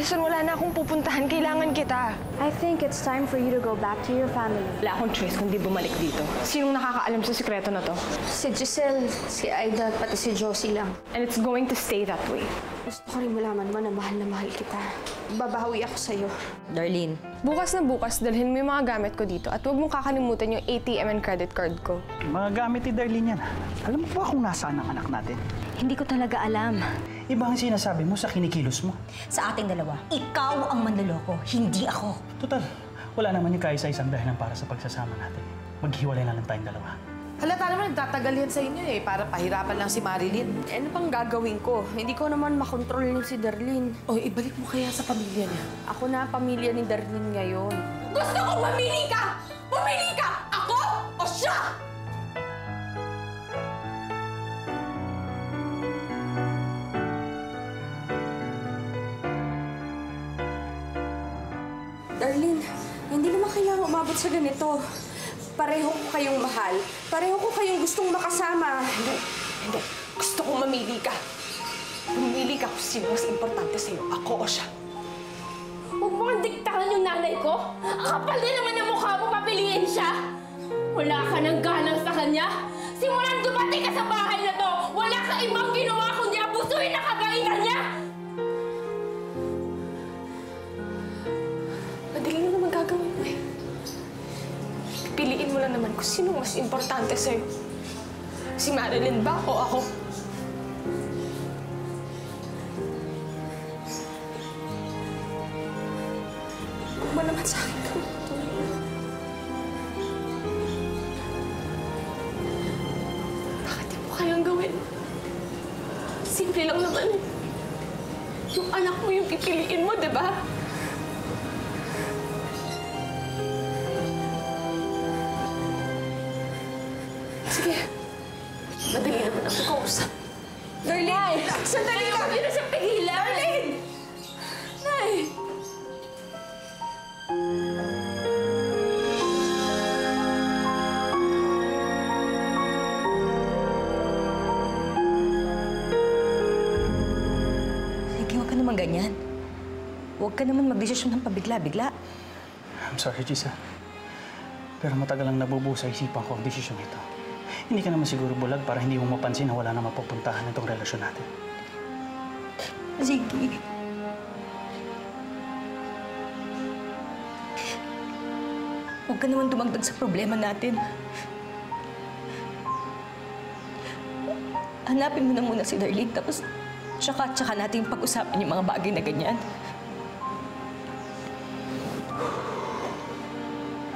Alison, wala na akong pupuntahan. Kailangan kita. I think it's time for you to go back to your family. Wala akong choice kundi bumalik dito. Sinong nakakaalam sa sikreto na to? Si Giselle, si Aida, pati si Josie lang. And it's going to stay that way. Gusto ko rin malaman mo na mahal kita. Babawi ako sa'yo. Darlene. Bukas na bukas, dalhin mo yung mga gamit ko dito at huwag mong kakalimutan yung ATM and credit card ko. Mga gamit ni Darlene yan. Alam mo ba kung nasaan ang anak natin? Hindi ko talaga alam. Iba ang sinasabi mo sa kinikilos mo. Sa ating dalawa, ikaw ang manloloko, hindi ako. Total, wala naman yung kaisa-isang dahilan para sa pagsasama natin. Maghiwalay na lang tayong dalawa. Halata naman, nagtatagal yan sa inyo eh, para pahirapan lang si Marilyn. Ano pang gagawin ko? Hindi ko naman makontrol yung si Darlene. O, ibalik mo kaya sa pamilya niya. Ako na ang pamilya ni Darlene ngayon. Gusto kong mamili ka! Mamili ka! Ako o siya! Darlene, hindi naman kailangan umabot sa ganito. Pareho ko kayong mahal. Pareho ko kayong gustong makasama. Hindi. Gusto kong mamili ka. Mamili ka kung sino mas importante sa'yo, ako o siya. Huwag mo kang diktahan yung nanay ko. Ang kapal din naman ang mukha mo, papiliin siya. Wala ka nang galang sa kanya. Simulan dumating ka sa bahay na to, wala ka ibang ginawa kundi abusuin ang kabaitan niya. Madali na naman gagawin mo eh. Piliin mo lang naman kung sino mas importante sa'yo. Si Marilyn ba o ako? Huwag mo naman sa akin kami. Bakit di mo kayang gawin? Simple lang naman. Yung anak mo yung pipiliin mo, di ba? Sige. Madali naman ako kausap. Darlene! Sandali lang! Hindi na siya pigilan! Darlene! Nay! Sige, huwag ka naman ganyan. Huwag ka naman magdesisyon ng pabigla-bigla. I'm sorry, Gisa. Pero matagal lang nabubuo sa isipan ko ang desisyon ito. Hindi ka naman siguro bulag para hindi mo mapansin na wala na mapupuntahan itong relasyon natin. Sige. Huwag ka naman dumagdag sa problema natin. Hanapin mo na muna si Darlene, tapos tsaka natin pag-usapan yung mga bagay na ganyan.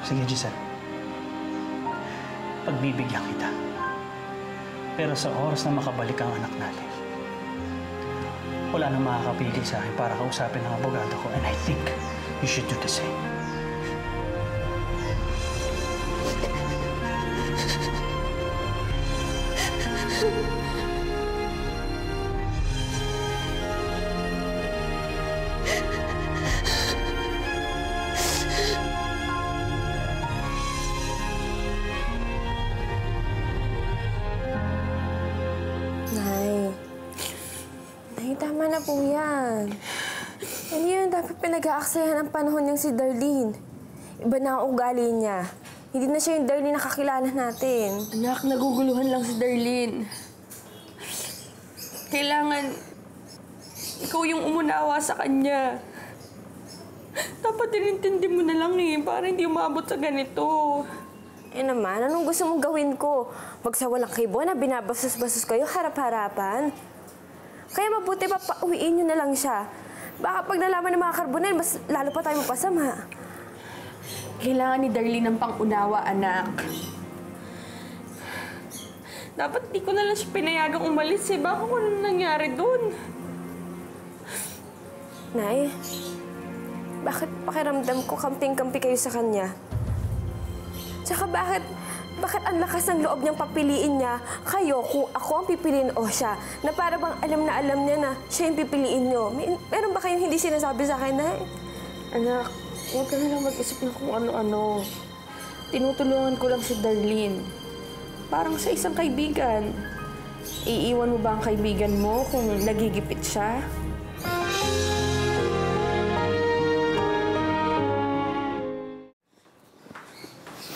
Sige, Gisa. Pagbibigyan kita. Pero sa oras na makabalik ang anak natin, wala nang makakapigil sa akin para kausapin ng abogado ko, and I think you should do the same. Tama na po yan. Ano yun, dapat pinag-aaksayahan ang panahon niyang si Darlene. Iba na ang ugali niya. Hindi na siya yung Darlene na kakilala natin. Anak, naguguluhan lang si Darlene. Kailangan ikaw yung umunawa sa kanya. Dapat inintindi mo na lang eh, para hindi umabot sa ganito. Eh naman, anong gusto mong gawin ko? Magsawalang kibo na binabasos-basos kayo harap-harapan? Kaya mabuti pa pauwiin niyo na lang siya. Baka pag nalaman ng mga karbonel, mas lalo pa tayo mapasama. Kailangan ni Darlene ng pang-unawa, anak. Dapat di ko na lang siya pinayagang umalis eh. Baka kung ano nangyari doon. Nay, bakit pakiramdam ko kamping-kampi kayo sa kanya? Tsaka bakit ang lakas ng loob niyang papiliin niya kayo kung ako ang pipiliin o siya? Na para bang alam niya na siya yung pipiliin niyo. Meron ba kayong hindi sinasabi sa akin, Nay? Anak, huwag ka na lang mag-isip ng kung ano-ano. Tinutulungan ko lang si Darlene. Parang sa isang kaibigan. Iiwan mo ba ang kaibigan mo kung nagigipit siya?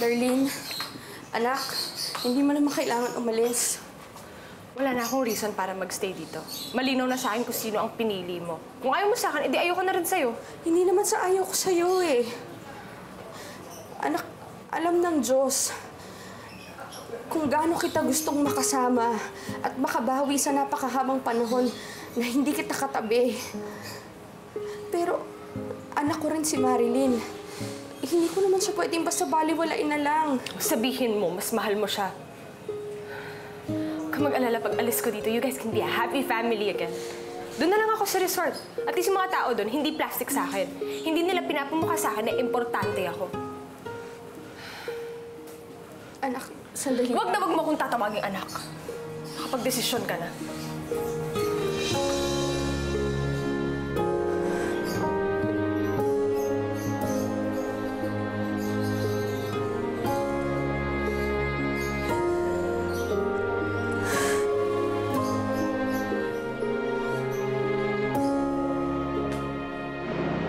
Darlene, anak, hindi mo naman kailangan umalis. Wala na akong reason para magstay dito. Malinaw na sa akin kung sino ang pinili mo. Kung ayaw mo sa akin, edi ayoko na rin sa'yo. Hindi naman sa ayaw ko sa'yo eh. Anak, alam ng Diyos kung gaano kita gustong makasama at makabawi sa napakahabang panahon na hindi kita katabi. Pero anak ko rin si Marilyn. Hindi ko naman siya pwedeng basta baliwalain na lang. Sabihin mo, mas mahal mo siya. Huwag kang mag-alala pag alis ko dito. You guys can be a happy family again. Doon na lang ako sa resort. At least yung mga tao doon, hindi plastic sa akin. Hindi nila pinapamukha sa akin na importante ako. Anak, sandali. Huwag na huwag mo akong tatawaging anak. Nakapag-desisyon ka na.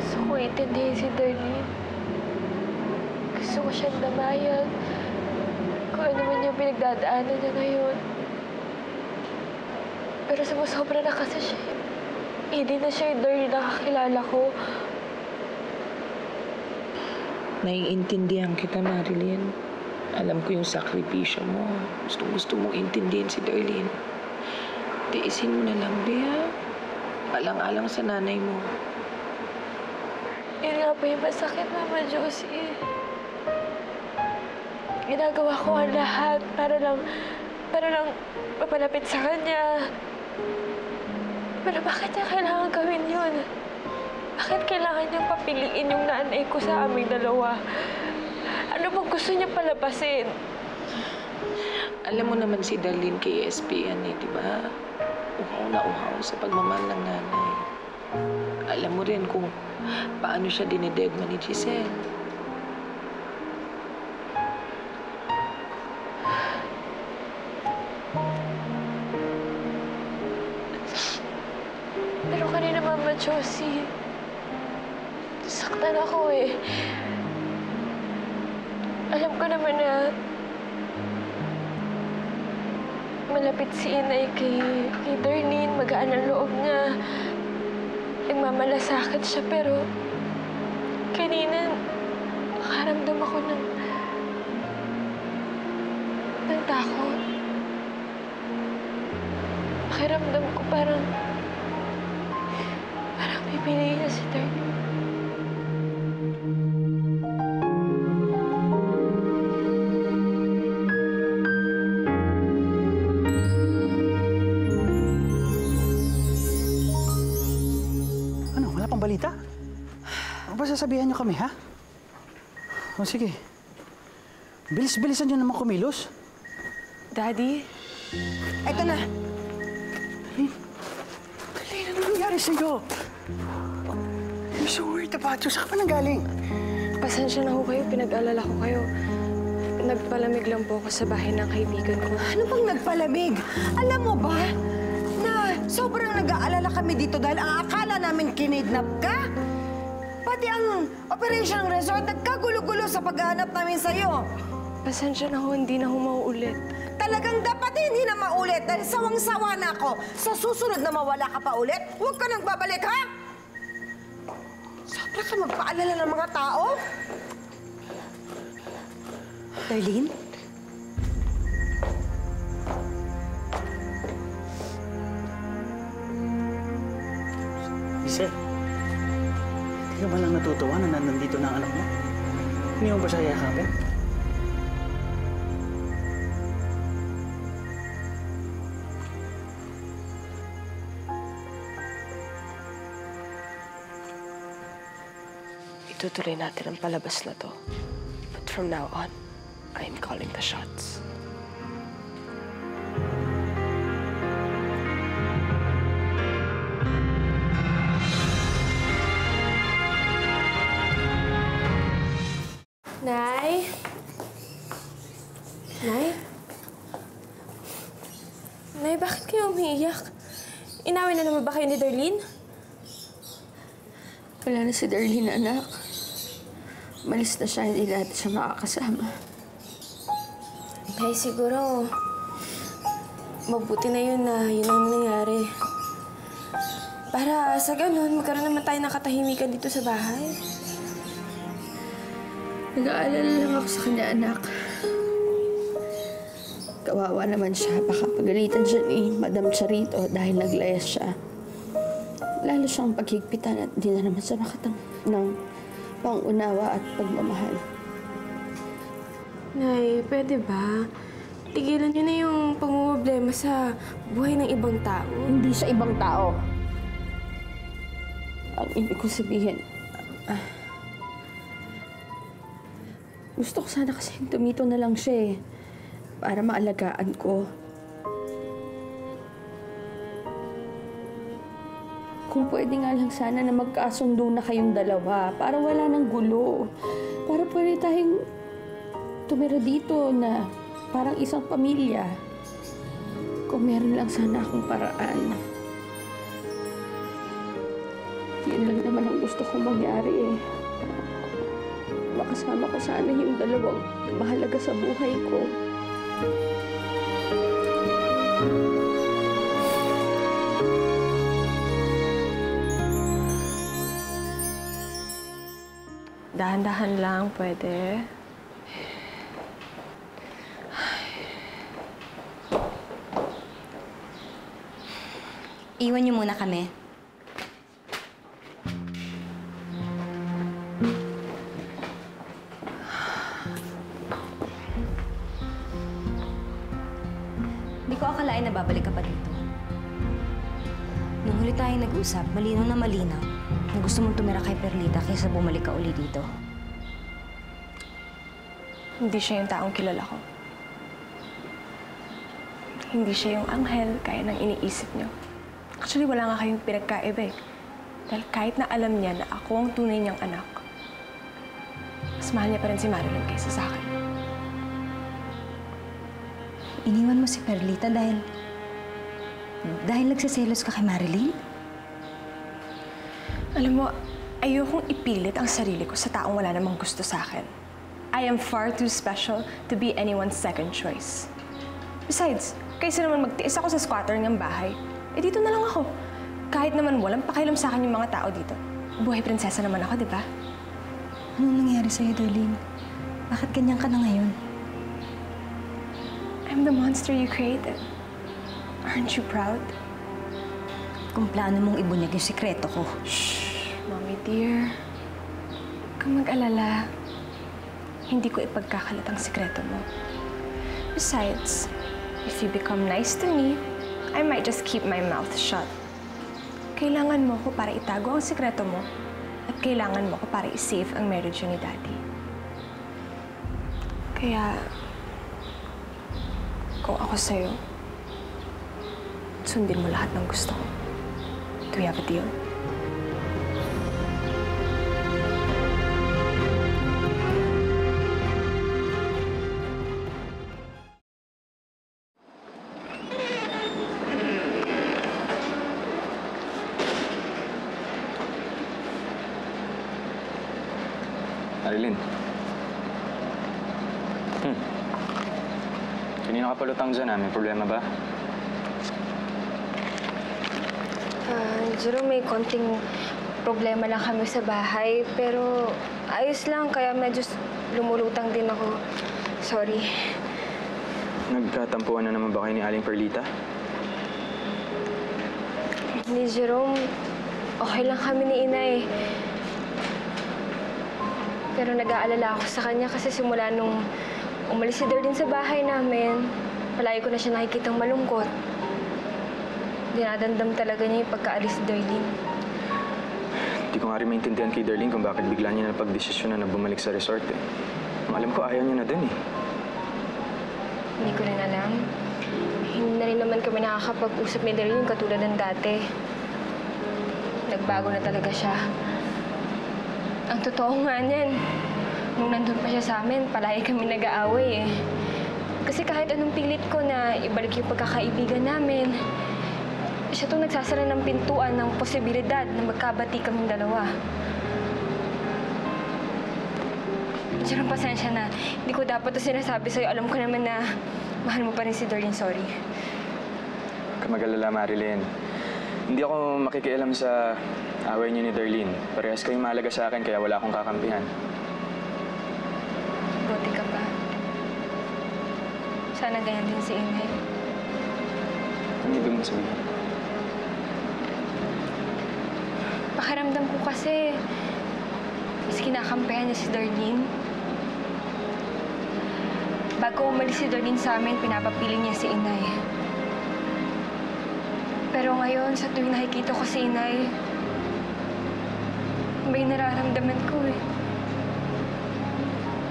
Gusto ko intindihin si Darlene. Gusto ko siyang damayan. Kung ano man yung pinagdadaanan niya ngayon. Pero sumusobra na kasi siya. Hindi na siya yung Darlene na kakilala ko. Naiintindihan kita, Marilyn. Alam ko yung sakripisyo mo. Gusto mong intindihin si Darlene. Tiisin mo na lang, Bea. Alang-alang sa nanay mo. Yun nga po yung masakit, Mama Josie. Ginagawa ko ang lahat para lang mapalapit sa kanya. Pero bakit niya kailangan gawin yun? Bakit kailangan niyang papiliin yung nanay ko sa aming dalawa? Ano bang gusto niya palabasin? Alam mo naman si Darlene kay ESPN eh, di ba? Uhaw na uhaw sa pagmamahal ng nanay. Alam mo rin kung paano siya dinedegma ni Giselle. Pero kanina, Mama Josie, saktan ako eh. Alam ko naman na malapit si Inay kay Darlene, magaan ang loob niya. Nagmamalasakit siya, pero kanina nakaramdam ako ng takot. Pakiramdam ko parang pipiliin niya si Darlene. Ano, wala pang balita? Ano ba sasabihan niyo kami, ha? O sige. Bilis-bilisan niyo naman kumilos. Daddy? Eto na! Ano nangyari sa'yo? I'm so worried about you. Saan ka pa nanggaling? Pasensya na ho kayo, pinag-alala ko kayo. Nagpalamig lang po ako sa bahay ng kaibigan ko. Ano bang nagpalamig? Alam mo ba na sobrang nag-aalala kami dito dahil ang akala namin kinidnap ka? Pati ang operation ng resort nagkagulo-gulo sa paghahanap namin sa'yo. Pasensya na ho, hindi na ho mauulit. Talagang dapat hindi na maulit dahil sawang-sawa na ako. Sa susunod na mawala ka pa ulit, huwag ka nang babalik, ha? Sobra ka magpaalala ng mga tao. Darlene? Giselle, hindi ka ba lang natutuwa na nandito na ang anak mo? Hindi mo ba siya yakapin? Itutuloy natin ang palabas na to. But from now on, I am calling the shots. Nay? Nay? Nay, bakit kayo umiiyak? Inawin na naman ba kayo ni Darlene? Wala na si Darlene, anak. Malis na siya, hindi natin siya makakasama. Kaya siguro, mabuti na yun ang nangyari. Para sa ganun, magkaroon naman tayo ng katahimikan dito sa bahay. Nag-aalala lang ako sa kanya, anak. Kawawa naman siya. Baka pagalitan siya ni Madam Charito dahil naglayas siya. Lalo siyang paghigpitan at di na naman siya nakatang ng pangunawa at pagmamahal. Nay, pwede ba? Tigilan niyo na yung pangumblema sa buhay ng ibang tao. Hindi siya ibang tao. Ang ibig ko sabihin, gusto ko sana kasi tumito na lang siya para maalagaan ko. Kung pwede nga lang sana na magkasundo na kayong dalawa para wala nang gulo. Para pwede tayong tumira dito na parang isang pamilya. Kung meron lang sana akong paraan. Yun lang naman ang gusto kong mangyari Makasama ko sana yung dalawang mahalaga sa buhay ko. Dahan-dahan lang, pwede. Iwan niyo muna kami. Hindi ko akalain na babalik ka pa dito. Nung huli tayong nag-usap, malinaw na malinaw na gusto mong tumira kay Perlita kaysa bumalik ka uli dito. Hindi siya yung taong kilala ko. Hindi siya yung anghel gaya ng iniisip niyo. Actually, wala nga kayong pinagkaiba Dahil kahit na alam niya na ako ang tunay niyang anak, mas mahal niya pa rin si Marilyn kaysa sa akin. Iniwan mo si Perlita dahil nagsiselos ka kay Marilyn? Alam mo, ayokong ipilit ang sarili ko sa taong wala namang gusto sa akin. I am far too special to be anyone's second choice. Besides, kaysa naman magtiis ako sa squatter niyang bahay, dito na lang ako. Kahit naman walang pakialam sa akin yung mga tao dito. Buhay prinsesa naman ako, di ba? Anong nangyari sa'yo, Darlene? Bakit ganyan ka na ngayon? I'm the monster you created. Aren't you proud? Kung plano mong ibunyag yung sikreto ko. Shh, Mommy dear. Huwag kang mag-alala. Hindi ko ipagkakalat ang sikreto mo. Besides, if you become nice to me, I might just keep my mouth shut. Kailangan mo ko para itago ang sikreto mo at kailangan mo ko para i-save ang marriage ni Daddy. Kaya, kung ako sa'yo, sundin mo lahat ng gusto ko. Do we have a deal? Marilyn. Kanina ka palutang dyan, May problema ba? Jerome, may konting problema lang kami sa bahay. Pero ayos lang, kaya medyo lumulutang din ako. Sorry. Nagkatampuan na naman ba kayo ni Aling Perlita? Hindi, Jerome. Okay lang kami ni Inay. Pero nag-aalala ako sa kanya kasi simula nung umalis si Darlene sa bahay namin, palagi ko na siya nakikitang malungkot. Dinadamdam talaga niya yung pagkaalis ni Darlene. Hindi ko nga rin maintindihan kay Darlene kung bakit bigla niya napag-desisyon na bumalik sa resort Ang alam ko, ayaw niya na dun Hindi ko rin alam. Hindi na rin naman kami nakakapag-usap ni Darlene katulad ng dati. Nagbago na talaga siya. Ang totoo nga niyan, nung nandun pa siya sa amin, palagi kami nag-aaway Kasi kahit anong pilit ko na ibalik yung pagkakaibigan namin, siya itong nagsasara ng pintuan ng posibilidad na magkabati kaming dalawa. Jerome, pasensya na. Hindi ko dapat ito sinasabi sa'yo. Alam ko naman na mahal mo pa rin si Darlene. Sorry. Huwag ka mag-alala, Marilyn. Hindi ako makikialam sa away niyo ni Darlene. Parehas kayong mahalaga sa akin, kaya wala akong kakampihan. Buti ka pa. Sana ganyan din si Inay. Ano ibig mo sabihin? Pakiramdam ko kasi mas kinakampihan niya si Darlene. Bago umalis si Darlene sa amin, pinapapili niya si Inay. Pero ngayon, sa tuwing nakikita ko si Inay, may nararamdaman ko eh.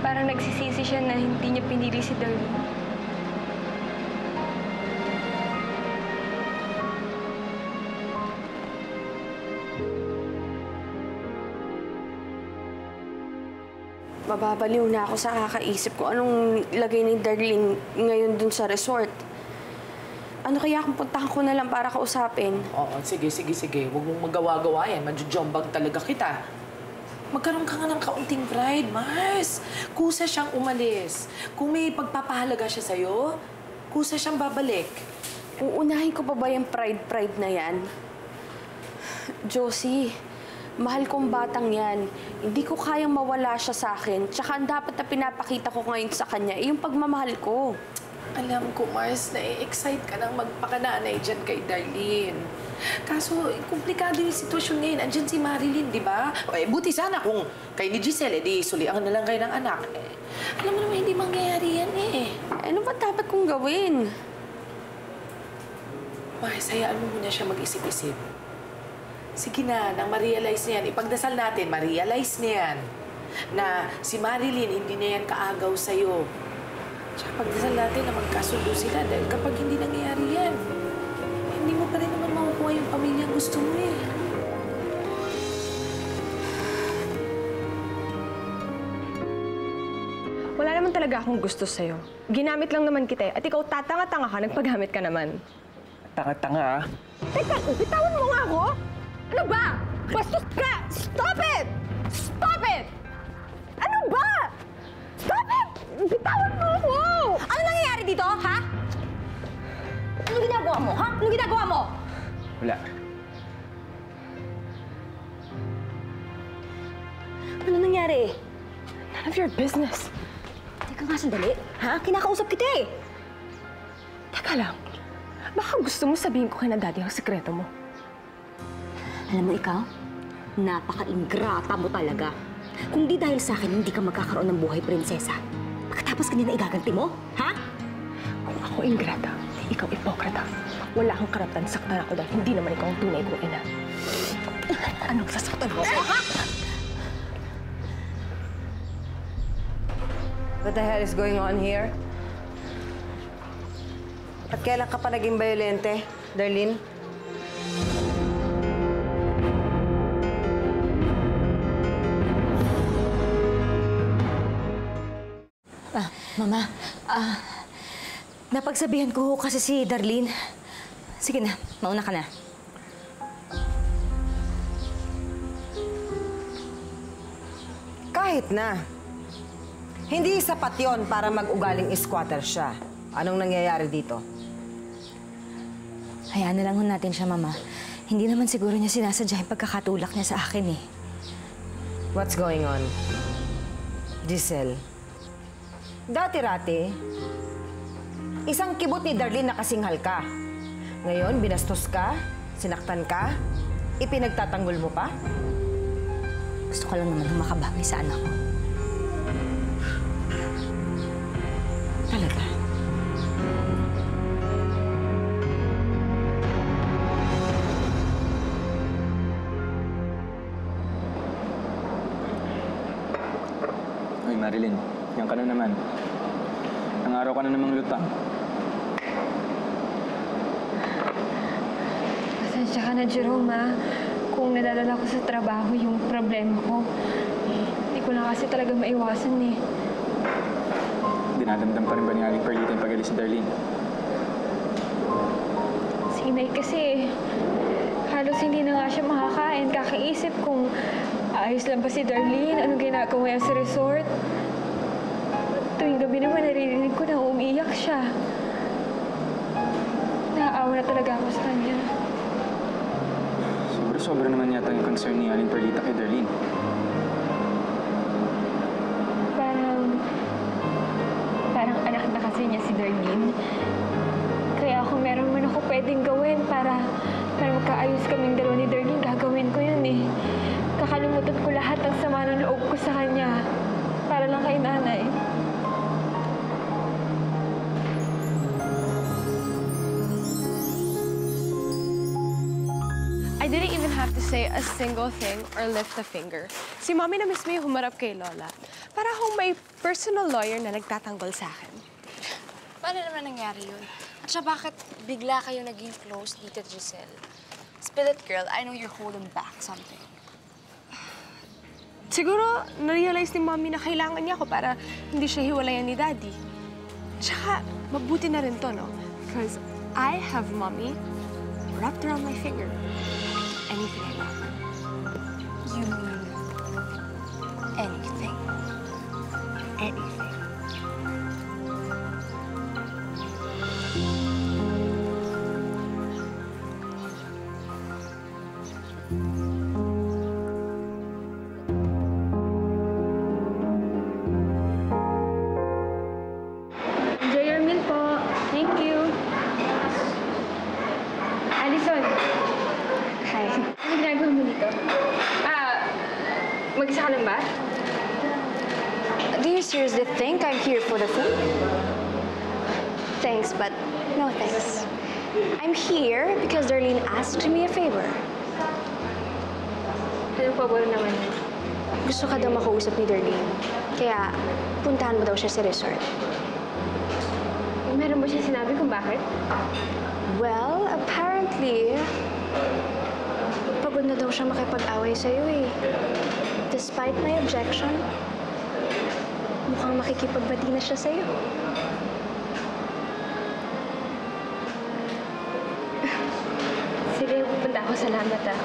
Parang nagsisisi siya na hindi niya pinili si Darlene. Mababaliw na ako sa kakaisip ko anong lagay ni Darlene ngayon dun sa resort. Ano kaya kung puntahan ko na lang para kausapin? Oo, sige. Huwag mong magawa-gawa yan. Madjojombag talaga kita. Magkaroon ka nga ng kaunting pride, Mars. Kusa siyang umalis. Kung may pagpapahalaga siya sa'yo, kusa siyang babalik. Uunahin ko pa ba yung pride na yan? Josie, mahal kong batang yan. Hindi ko kayang mawala siya sa akin. Tsaka ang dapat na pinapakita ko ngayon sa kanya, yung pagmamahal ko. Alam ko, Mars, na-excite ka nang magpakananay dyan kay Darlene. Kaso, komplikado yung sitwasyon ngayon. Andyan si Marilyn, di ba? Buti sana kung kay ni Giselle, di sulian na lang kayo ng anak. Alam mo naman, hindi mangyayari yan eh. Ano ba dapat kong gawin? Mars, hayaan mo muna siya mag-isip-isip. Sige na, nang ma-realize niya yan, ipagdasal natin, ma-realize niya yan na si Marilyn hindi niya yan kaagaw sa'yo. Tsaka pagdasal natin na magkasundo sila dahil kapag hindi nangyayari yan, hindi mo pa rin naman makukuha yung pamilya gusto mo eh. Wala naman talaga akong gusto sa'yo. Ginamit lang naman kita at ikaw tatanga-tanga ka, nagpagamit ka naman. Tanga-tanga, ah. Teka, bitawan mo nga ako! Ano ba? Bastos ka! Stop it! Stop it! Ano ba? Stop it! Bitawan mo ako! Ano nangyayari dito, ha? Anong ginagawa mo, ha? Anong ginagawa mo? Wala. Ano nangyari? None of your business. Teka nga, sandali. Ha? Kinakausap kita eh. Teka lang. Baka gusto mo sabihin ko kay na daddy ang sekreto mo. Alam mo ikaw, napaka-ingrata mo talaga. Kung di dahil sa akin, hindi ka magkakaroon ng buhay prinsesa. Pagkatapos kanina igaganti mo, ha? Kung ako ingrata, ikaw ipokrata. Wala kang karapatan saktan ako dahil hindi naman ikaw ang tunay kong ina. Anong sasaktan mo? What the hell is going on here? At kailan ka pa naging bayolente, Darlene? Mama, napagsabihan ko kasi si Darlene. Sige na, mauna ka na. Kahit na. Hindi sapat yon para mag-ugaling squatter siya. Anong nangyayari dito? Hayaan na lang natin siya, Mama. Hindi naman siguro niya sinasadya yung pagkakatulak niya sa akin eh. What's going on? Giselle, dati-rati, isang kibot ni Darlene na kasinghal ka. Ngayon, binastos ka, sinaktan ka, ipinagtatanggol mo pa? Gusto ko lang naman makabagay sa anak ko. Talaga? Hoy, Marilyn. Yan ka na naman. Ang araw ka na namang lutang. Pasensya ka na, Jerome, ha? Kung nadadala ko sa trabaho yung problema ko, hindi ko na kasi talaga maiwasan, eh. Dinadamdam pa rin ba ni Aling Perlita yung pag-alis si Darlene? Si Inay kasi, halos hindi na nga siya makakain. Kakaisip kung ayos lang ba si Darlene, anong ginagawa niya sa resort. Tuwing gabi naman, naririnig ko na umiiyak siya. Naaawa na talaga ako sa kanya. Sobra naman yata yung concern ni Aling Perlita kay Darlene. Parang anak na kasi niya si Darlene. Kaya kung meron man ako pwedeng gawin para magkaayos kaming dalawa ni Darlene, gagawin ko yun eh. Kakalimutan ko lahat ng sama ng loob ko sa kanya. Para lang kay nanay. I didn't even have to say a single thing or lift a finger. Si Mommy na mismo yung humarap kay Lola. Para akong may personal lawyer na nagtatanggol sa akin. Paano naman nangyari yun? At siya, bakit bigla kayo naging close dito, Giselle? Spill it, girl. I know you're holding back something. Siguro, na-realize ni Mommy na kailangan niya ako para hindi siya hiwalayan ni Daddy. Tsaka, mabuti na rin to, no? Because I have Mommy wrapped around my finger. Anything I want. You mean anything? Anything. Enjoy your meal po. Thank you. Alison. Hi. Ano ginagawa mo dito? Mag-isa ka lang ba? Do you seriously think I'm here for the food? Thanks, but no thanks. I'm here because Darlene asked me a favor. Anong pabor naman yun? Gusto ka daw makausap ni Darlene. Kaya, puntahan mo daw siya sa resort. Meron ba siya sinabi kung bakit? Well, apparently, pagod na daw siya makipag-away sa'yo eh. Despite my objection, mukhang makikipagbati na siya sa'yo. Sige, pupunta ako. Salamat ah.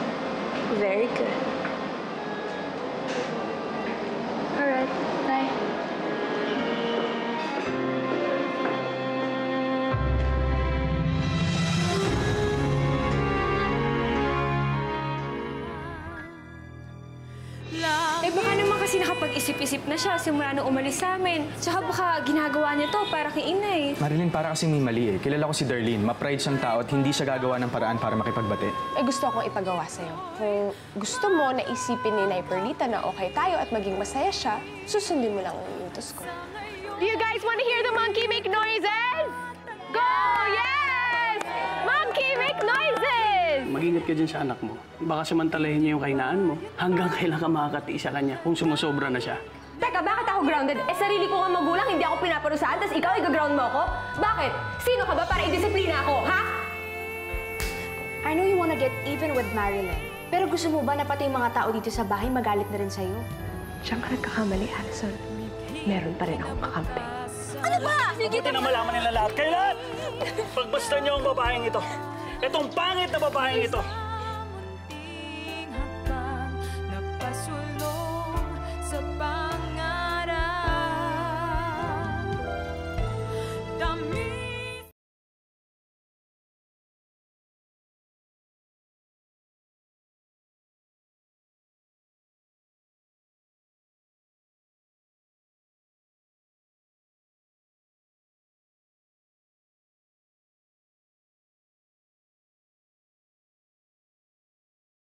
Very good. Alright, bye. Baka naman kasi nakapag-isip-isip na siya simula nung umalis sa amin. Tsaka baka ginagawa niya to para kay Inay. Marilyn, para kasing may mali eh. Kilala ko si Darlene. Ma-pride siyang tao at hindi siya gagawa ng paraan para makipagbati. Gusto akong ipagawa sa'yo. Kung gusto mo na isipin ni Nay Perlita na okay tayo at maging masaya siya, susundin mo lang ang utos ko. Do you guys want to hear the monkey make noises? Go! Yes! Monkey make noises! Mag-ingat ka dyan sa anak mo. Baka samantalahin niya yung kainaan mo. Hanggang kailan ka makakatiis sa kanya kung sumusobra na siya. Teka, bakit ako grounded? Sarili ko nga magulang, hindi ako pinaparusahan, tapos ikaw i-ground mo ako? Bakit? Sino ka ba para i-disiplina ako, ha? I know you wanna get even with Marilyn. Pero gusto mo ba na pati yung mga tao dito sa bahay magalit na rin sa'yo? Diyan ka nagkakamali, Alison. Meron pa rin akong kakampi. Ano ba? Sige, na malaman nila lahat. Kailan? Pagbasta niyo ang babaeng ito. Itong pangit na babaeng ito.